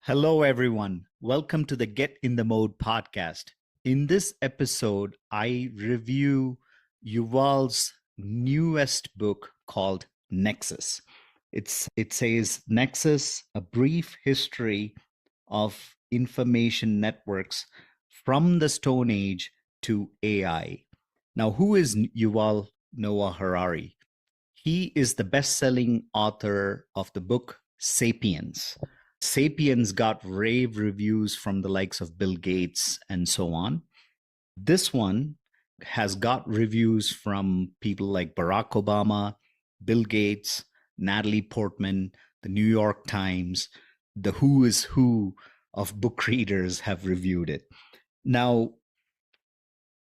Hello, everyone. Welcome to the Get in the Mode podcast. In this episode, I review Yuval's newest book called Nexus. It says Nexus, a brief history of information networks from the Stone Age to AI. Now, who is Yuval Noah Harari? He is the best-selling author of the book Sapiens. Sapiens got rave reviews from the likes of Bill Gates and so on. This one has got reviews from people like Barack Obama, Bill Gates, Natalie Portman, the New York Times, the who is who of book readers have reviewed it. Now,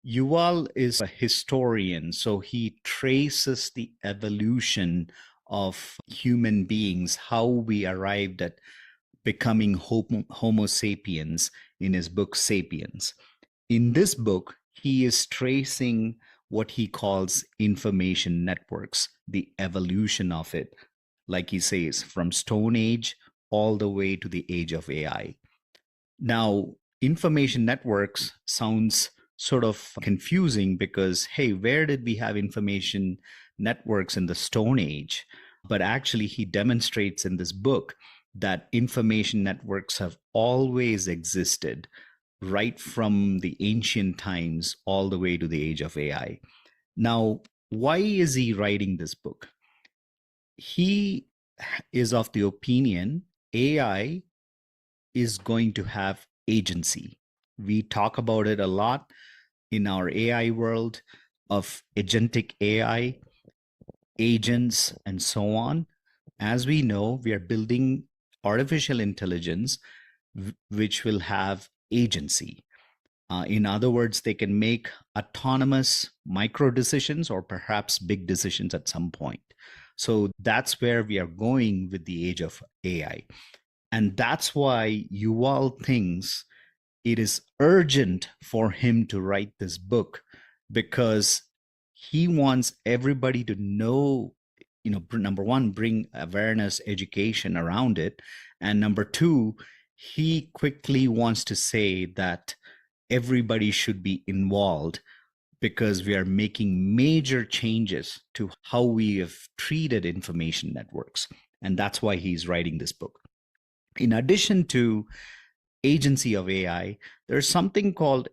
Yuval is a historian, so he traces the evolution of human beings, how we arrived at becoming Homo sapiens in his book Sapiens. In this book, he is tracing what he calls information networks, the evolution of it, like he says, from Stone Age all the way to the age of AI. Now, information networks sounds sort of confusing because, hey, where did we have information networks in the Stone Age? But actually, he demonstrates in this book that information networks have always existed right from the ancient times all the way to the age of AI. Now, why is he writing this book? He is of the opinion AI is going to have agency. We talk about it a lot in our AI world of agentic AI, agents, and so on. As we know, we are building artificial intelligence which will have agency. In other words, they can make autonomous micro decisions or perhaps big decisions at some point. So that's where we are going with the age of AI. And that's why Yuval thinks it is urgent for him to write this book because he wants everybody to know, number one, bring awareness, education around it. And number two, he quickly wants to say that everybody should be involved because we are making major changes to how we have treated information networks. And that's why he's writing this book. In addition to agency of AI, there's something called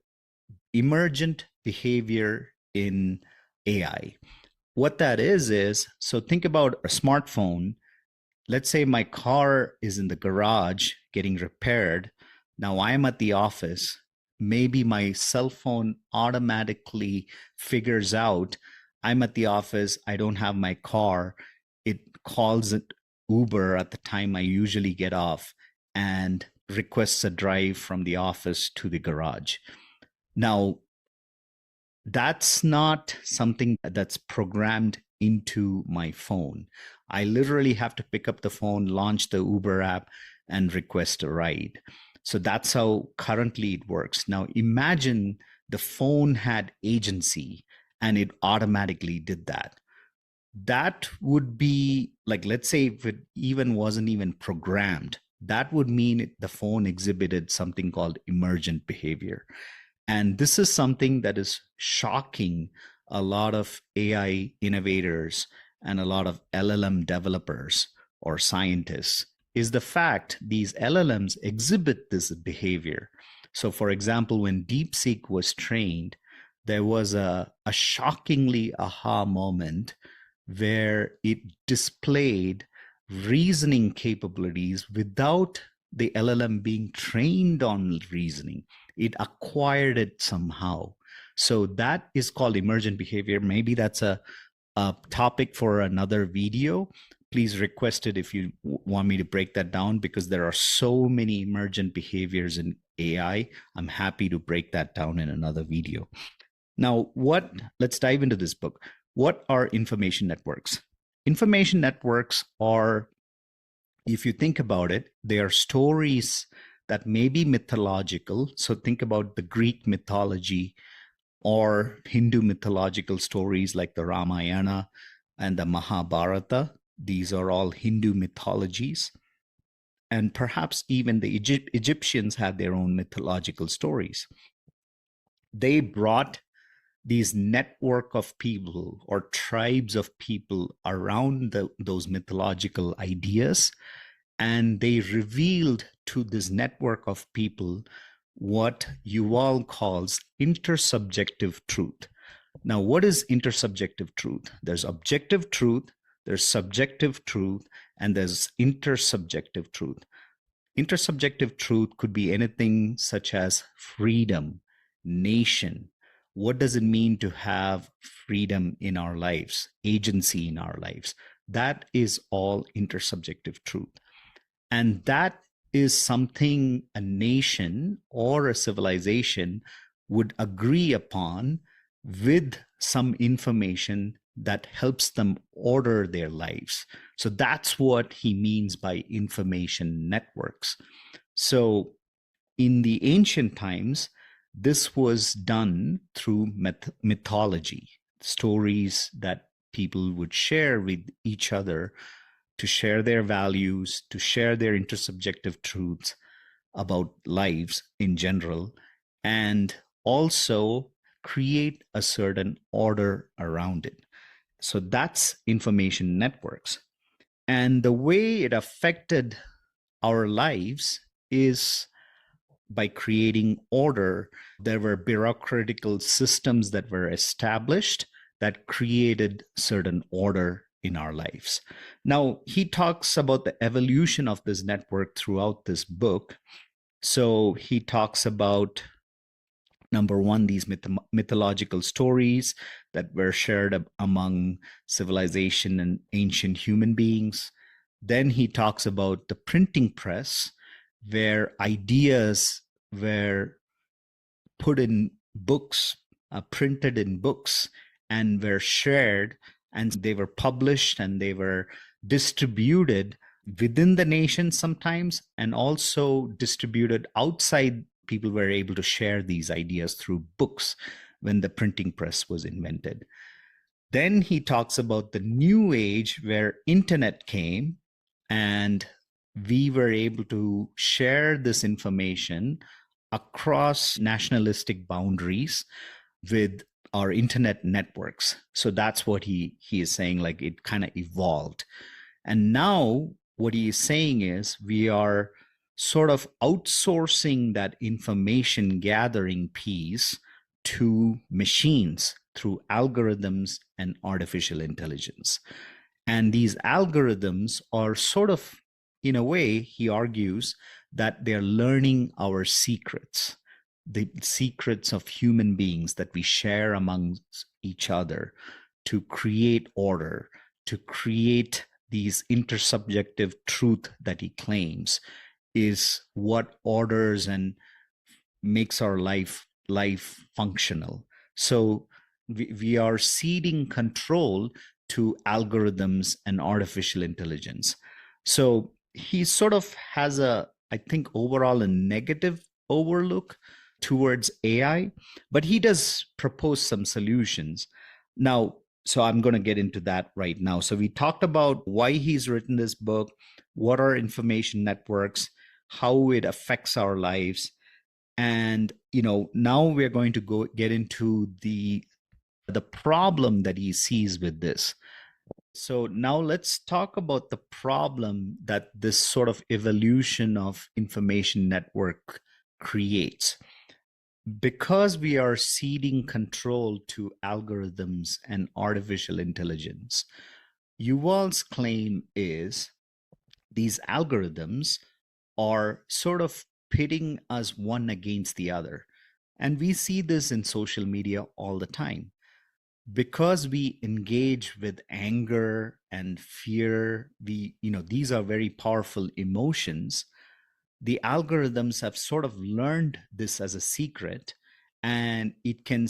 emergent behavior in AI. What that is so think about a smartphone. Let's say my car is in the garage getting repaired. Now I'm at the office. Maybe my cell phone automatically figures out I'm at the office. I don't have my car. It calls it Uber at the time I usually get off and requests a drive from the office to the garage. Now, that's not something that's programmed into my phone. I literally have to pick up the phone, launch the Uber app, and request a ride. So that's how currently it works. Now, imagine the phone had agency and it automatically did that. That would be like, let's say if it even wasn't even programmed, that would mean the phone exhibited something called emergent behavior. And this is something that is shocking a lot of AI innovators and a lot of LLM developers or scientists is the fact these LLMs exhibit this behavior. So for example, when DeepSeek was trained, there was a shockingly aha moment where it displayed reasoning capabilities without the LLM being trained on reasoning. It acquired it somehow. So that is called emergent behavior. Maybe that's a topic for another video. Please request it if you want me to break that down because there are so many emergent behaviors in AI. I'm happy to break that down in another video. Now, let's dive into this book. What are information networks? Information networks are, if you think about it, they are stories that may be mythological. So think about the Greek mythology or Hindu mythological stories like the Ramayana and the Mahabharata. These are all Hindu mythologies. and perhaps even the Egyptians had their own mythological stories. They brought these network of people or tribes of people around those mythological ideas, and they revealed to this network of people what Yuval calls intersubjective truth. Now, what is intersubjective truth? There's objective truth, there's subjective truth, and there's intersubjective truth. Intersubjective truth could be anything such as freedom, nation. What does it mean to have freedom in our lives, agency in our lives? That is all intersubjective truth. And that is something a nation or a civilization would agree upon with some information that helps them order their lives. So that's what he means by information networks. So in the ancient times, this was done through mythology, stories that people would share with each other to share their values, to share their intersubjective truths about lives in general, and also create a certain order around it. So that's information networks. And the way it affected our lives is by creating order. There were bureaucratical systems that were established that created certain order in our lives. Now, he talks about the evolution of this network throughout this book. So he talks about, number one, these mythological stories that were shared among civilization and ancient human beings. Then he talks about the printing press, where ideas were put in books, printed in books, and were shared, and they were published and they were distributed within the nation sometimes, and also distributed outside. People were able to share these ideas through books when the printing press was invented. Then he talks about the new age where internet came, and we were able to share this information across nationalistic boundaries with our internet networks. So that's what he is saying, like it kind of evolved. And now what he is saying is we are sort of outsourcing that information gathering piece to machines through algorithms and artificial intelligence. And these algorithms are sort of, in a way, he argues that they're learning our secrets, the secrets of human beings that we share amongst each other to create order, to create these intersubjective truth that he claims is what orders and makes our life functional. So we are ceding control to algorithms and artificial intelligence. So he sort of has I think, overall a negative overlook towards AI, but he does propose some solutions. Now, so I'm going to get into that right now. So we talked about why he's written this book, what are information networks, how it affects our lives. And, now we're going to get into the problem that he sees with this. So now let's talk about the problem that this sort of evolution of information network creates. Because we are ceding control to algorithms and artificial intelligence, Yuval's claim is these algorithms are sort of pitting us one against the other. And we see this in social media all the time. Because we engage with anger and fear, these are very powerful emotions. The algorithms have sort of learned this as a secret, and it can,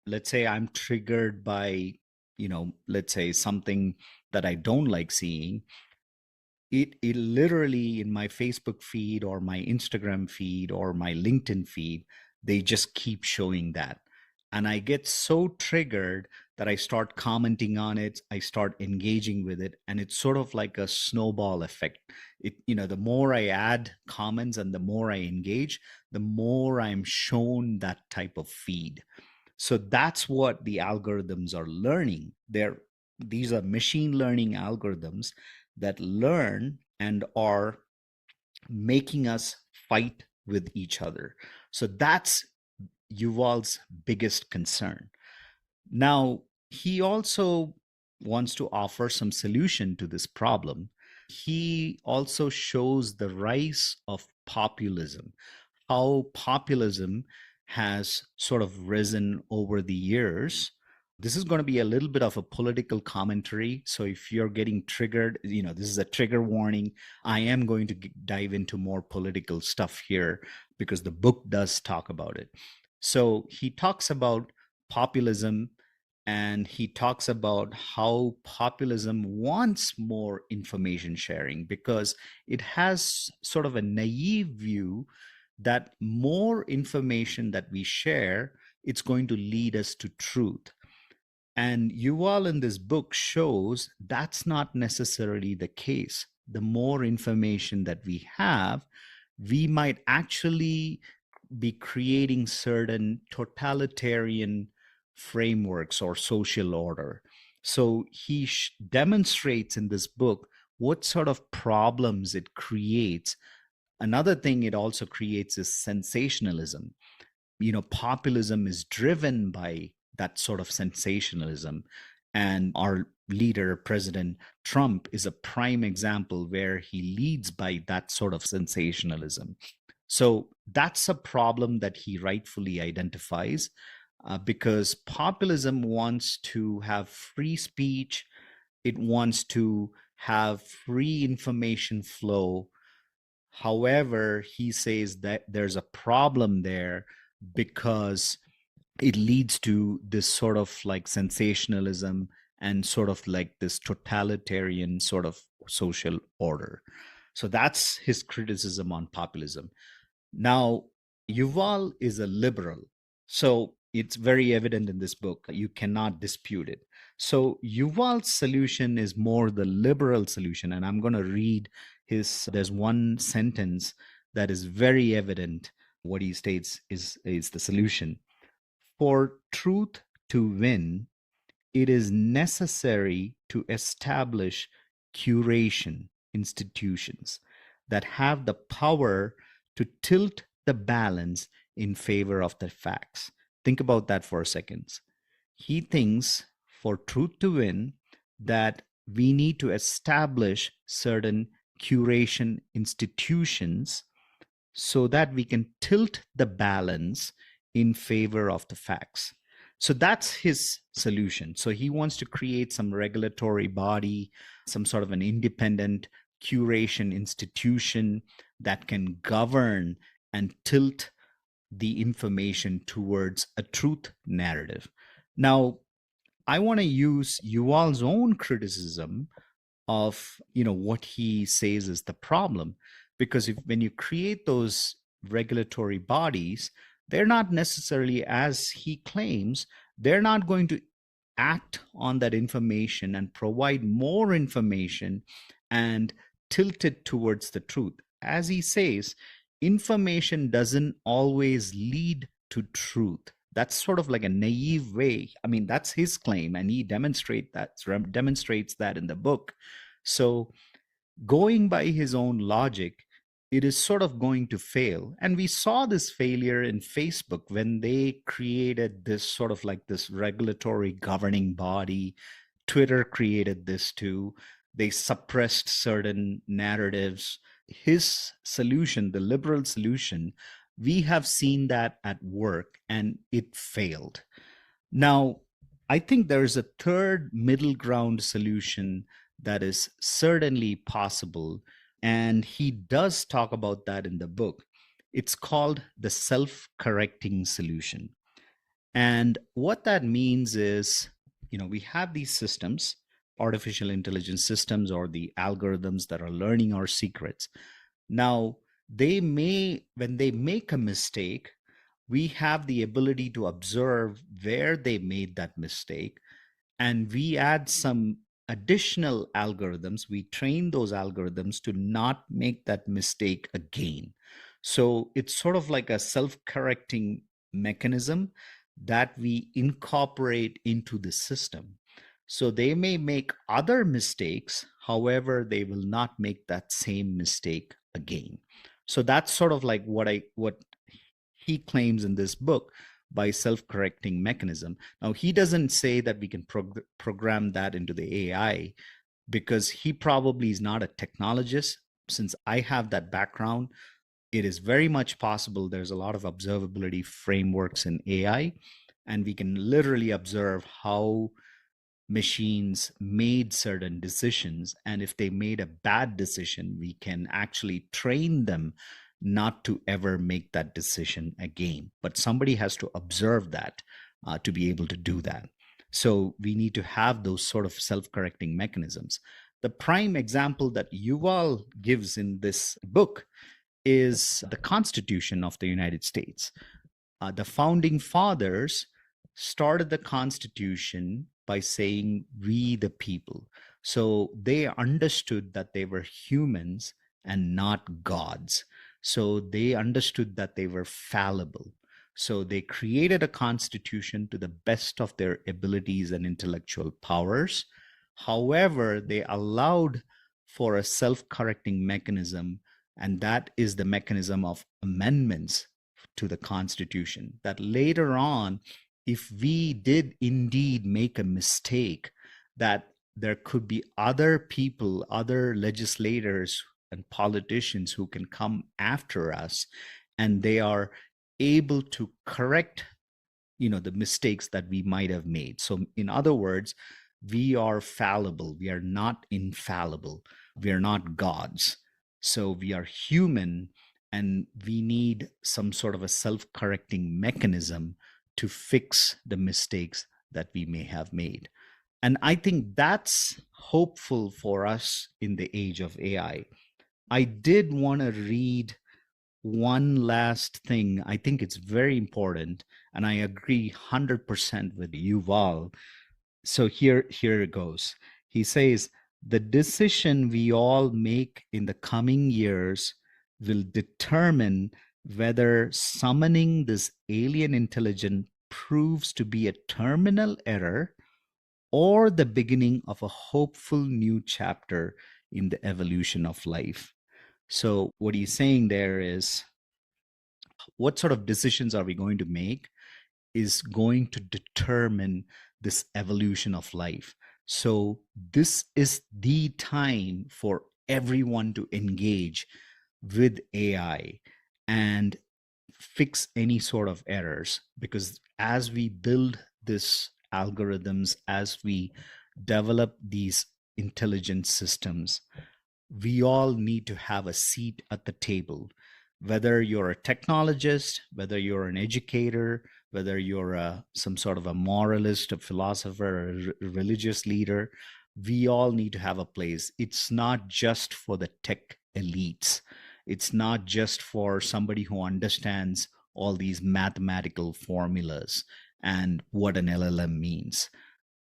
let's say I'm triggered by, let's say something that I don't like seeing. It literally, in my Facebook feed or my Instagram feed or my LinkedIn feed, they just keep showing that. And I get so triggered that I start commenting on it, I start engaging with it, and it's sort of like a snowball effect. The more I add comments and the more I engage, the more I'm shown that type of feed. So that's what the algorithms are learning. These are machine learning algorithms that learn and are making us fight with each other. So that's Yuval's biggest concern. Now, he also wants to offer some solution to this problem. He also shows the rise of populism, how populism has sort of risen over the years. This is going to be a little bit of a political commentary. So if you're getting triggered, this is a trigger warning. I am going to dive into more political stuff here because the book does talk about it. So he talks about populism, and he talks about how populism wants more information sharing because it has sort of a naive view that more information that we share, it's going to lead us to truth. And Yuval in this book shows that's not necessarily the case. The more information that we have, we might actually be creating certain totalitarian frameworks or social order. So he demonstrates in this book what sort of problems it creates. Another thing it also creates is sensationalism. Populism is driven by that sort of sensationalism. And our leader, President Trump, is a prime example where he leads by that sort of sensationalism. So that's a problem that he rightfully identifies because populism wants to have free speech, it wants to have free information flow. However, he says that there's a problem there because it leads to this sort of like sensationalism and sort of like this totalitarian sort of social order. So that's his criticism on populism. Now, Yuval is a liberal. So it's very evident in this book. You cannot dispute it. So Yuval's solution is more the liberal solution. And I'm going to read there's one sentence that is very evident. What he states is the solution. For truth to win, it is necessary to establish curation institutions that have the power to tilt the balance in favor of the facts. Think about that for a second. He thinks for truth to win that we need to establish certain curation institutions so that we can tilt the balance in favor of the facts. So that's his solution. So he wants to create some regulatory body, some sort of an independent curation institution that can govern and tilt the information towards a truth narrative. Now, I want to use Yuval's own criticism of what he says is the problem, because when you create those regulatory bodies, they're not necessarily, as he claims, they're not going to act on that information and provide more information and tilt it towards the truth. As he says, information doesn't always lead to truth. That's sort of like a naive way. I mean, that's his claim, and he demonstrates that in the book. So going by his own logic, it is sort of going to fail. And we saw this failure in Facebook when they created this sort of like this regulatory governing body. Twitter created this too. They suppressed certain narratives. His solution, the liberal solution, we have seen that at work and it failed. Now, I think there's a third middle ground solution that is certainly possible. And he does talk about that in the book. It's called the self correcting solution. And what that means is, we have these systems, artificial intelligence systems, or the algorithms that are learning our secrets. Now, when they make a mistake, we have the ability to observe where they made that mistake and we add some additional algorithms. We train those algorithms to not make that mistake again. So it's sort of like a self-correcting mechanism that we incorporate into the system. So they may make other mistakes, however, they will not make that same mistake again. So that's sort of like what he claims in this book by self-correcting mechanism. Now he doesn't say that we can program that into the AI, because he probably is not a technologist. Since I have that background, it is very much possible. There's a lot of observability frameworks in AI, and we can literally observe how machines made certain decisions. And if they made a bad decision, we can actually train them not to ever make that decision again. But somebody has to observe that to be able to do that. So we need to have those sort of self-correcting mechanisms. The prime example that Yuval gives in this book is the Constitution of the United States. The founding fathers started the Constitution by saying, "We the people." So they understood that they were humans and not gods. So they understood that they were fallible. So they created a constitution to the best of their abilities and intellectual powers. However, they allowed for a self correcting mechanism, and that is the mechanism of amendments to the Constitution. That later on, if we did indeed make a mistake, that there could be other people, other legislators and politicians who can come after us, and they are able to correct the mistakes that we might have made. So in other words, we are fallible, we are not infallible, we are not gods. So we are human, and we need some sort of a self-correcting mechanism to fix the mistakes that we may have made. And I think that's hopeful for us in the age of AI. I did want to read one last thing. I think it's very important, and I agree 100% with Yuval. So here it goes. He says, the decision we all make in the coming years will determine whether summoning this alien intelligence proves to be a terminal error or the beginning of a hopeful new chapter in the evolution of life. So what he's saying there is, what sort of decisions are we going to make is going to determine this evolution of life. So this is the time for everyone to engage with AI and fix any sort of errors, because as we build this algorithms, as we develop these intelligent systems, we all need to have a seat at the table. Whether you're a technologist, whether you're an educator, whether you're some sort of a moralist, a philosopher, a religious leader, we all need to have a place. It's not just for the tech elites. It's not just for somebody who understands all these mathematical formulas and what an LLM means.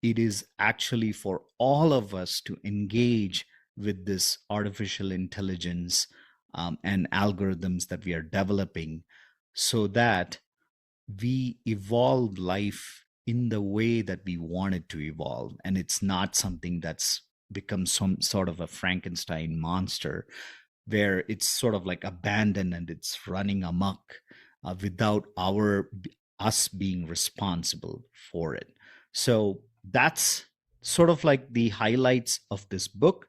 It is actually for all of us to engage with this artificial intelligence and algorithms that we are developing, so that we evolve life in the way that we want it to evolve. And it's not something that's become some sort of a Frankenstein monster where it's sort of like abandoned and it's running amok without us being responsible for it. So that's sort of like the highlights of this book.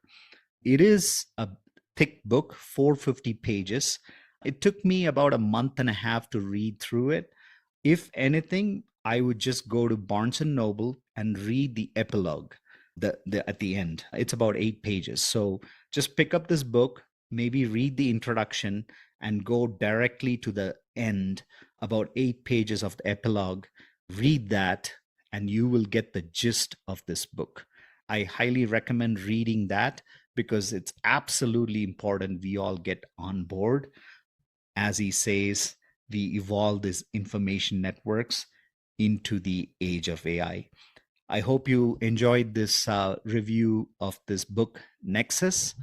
It is a thick book, 450 pages. It took me about a month and a half to read through it. If anything, I would just go to Barnes and Noble and read the epilogue at the end. It's about 8 pages. So just pick up this book, maybe read the introduction, and go directly to the end, about 8 pages of the epilogue. Read that, and you will get the gist of this book. I highly recommend reading that, because it's absolutely important we all get on board. As he says, we evolve these information networks into the age of AI. I hope you enjoyed this review of this book, Nexus.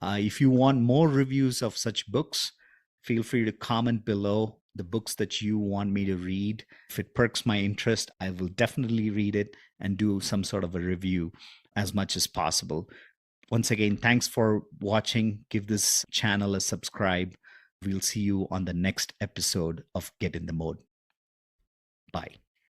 If you want more reviews of such books, feel free to comment below the books that you want me to read. If it perks my interest, I will definitely read it and do some sort of a review as much as possible. Once again, thanks for watching. Give this channel a subscribe. We'll see you on the next episode of Get in the Mode. Bye.